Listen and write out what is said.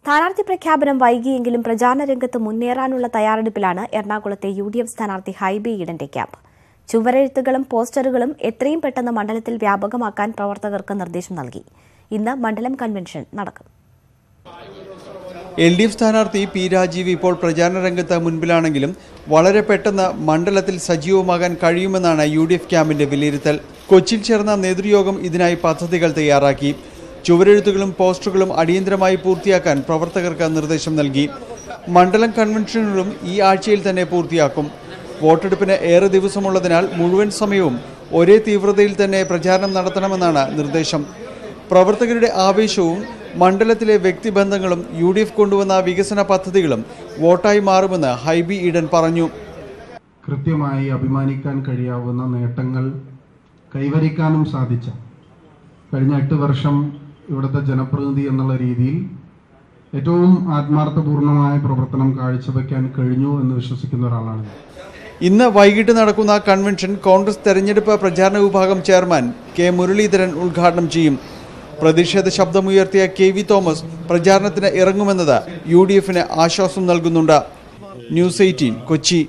സ്ഥാനാർത്ഥി പ്രഖ്യാപനം വൈകിയെങ്കിലും പ്രചാരണ രംഗത്ത് മുന്നേറാനുള്ള തയ്യാറെടുപ്പിലാണ് എറണാകുളത്തെ UDF സ്ഥാനാർത്ഥി ഹൈബി ഈഡന്റെ ക്യാമ്പ്. ചുവരെഴുത്തുകളും പോസ്റ്ററുകളും എത്രയും പെട്ടെന്ന് മണ്ഡലത്തിൽ വ്യാപകമാക്കാൻ പ്രവർത്തകർക്ക് നിർദ്ദേശം നൽകി. ഇന്ന് മണ്ഡലം കൺവെൻഷൻ നടക്കും. LDF സ്ഥാനാർത്ഥി പി രാജീവ് ഇപ്പോൾ പ്രചാരണ രംഗത്ത് മുൻപിലാണെങ്കിലും വളരെ പെട്ടെന്ന് മണ്ഡലത്തിൽ സജീവമാകാൻ കഴിയുമെന്നാണ് UDF ക്യാമ്പിന്റെ വിലയിരുത്തൽ. കൊച്ചിയിൽ ചേർന്ന നേതൃയോഗം ഇതിനായി പദ്ധതികൾ തയ്യാറാക്കി. ചുവരെഴുത്തുകളും പോസ്റ്ററുകളും അടിയന്തരമായി പൂർത്തിയാക്കാൻ പ്രവർത്തകർക്ക് നിർദ്ദേശം നൽകി. മണ്ഡലം കൺവെൻഷനുകളും ഈ ആഴ്ചയിൽ തന്നെ പൂർത്തിയാക്കും. വോട്ടെടുപ്പിന് ഏറെ ദിവസമുള്ളതിനാൽ മുഴുവൻ സമയവും ഒരേ തീവ്രതയിൽ തന്നെ പ്രചാരണം നടത്തണമെന്നാണ് നിർദ്ദേശം. പ്രവർത്തകരുടെ ആവേശവും മണ്ഡലത്തിലെ വ്യക്തിബന്ധങ്ങളും UDF കൊണ്ടുവന്ന വികസന പദ്ധതികളും വോട്ടായി മാറുമെന്ന് ഹൈബി ഈഡൻ പറഞ്ഞു. കൃത്യമായി അഭിമാനിക്കാൻ കഴിയാവുന്ന നേട്ടങ്ങൾ കൈവരിക്കാനും സാധിച്ച കഴിഞ്ഞ 8 വർഷം ഇവിടുത്തെ ജനപ്രതിനിധി എന്നുള്ള രീതിയിൽ ഏറ്റവും ആത്മാർത്ഥപൂർണമായ പ്രവർത്തനം കാഴ്ചവെക്കാൻ കഴിഞ്ഞു എന്ന് വിശ്വസിക്കുന്ന ഒരാളാണ്. ഇന്ന് വൈകിട്ട് നടക്കുന്ന കൺവെൻഷൻ കോൺഗ്രസ് തെരഞ്ഞെടുപ്പ് പ്രചാരണ വിഭാഗം ചെയർമാൻ K. മുരളീധരൻ ഉദ്ഘാടനം ചെയ്യും. പ്രതിഷേധ ശബ്ദമുയർത്തിയ KV തോമസ് പ്രചാരണത്തിന് ഇറങ്ങുമെന്നത് UDF-ന് ആശ്വാസം നൽകുന്നുണ്ട്. ന്യൂസ് 18 കൊച്ചി.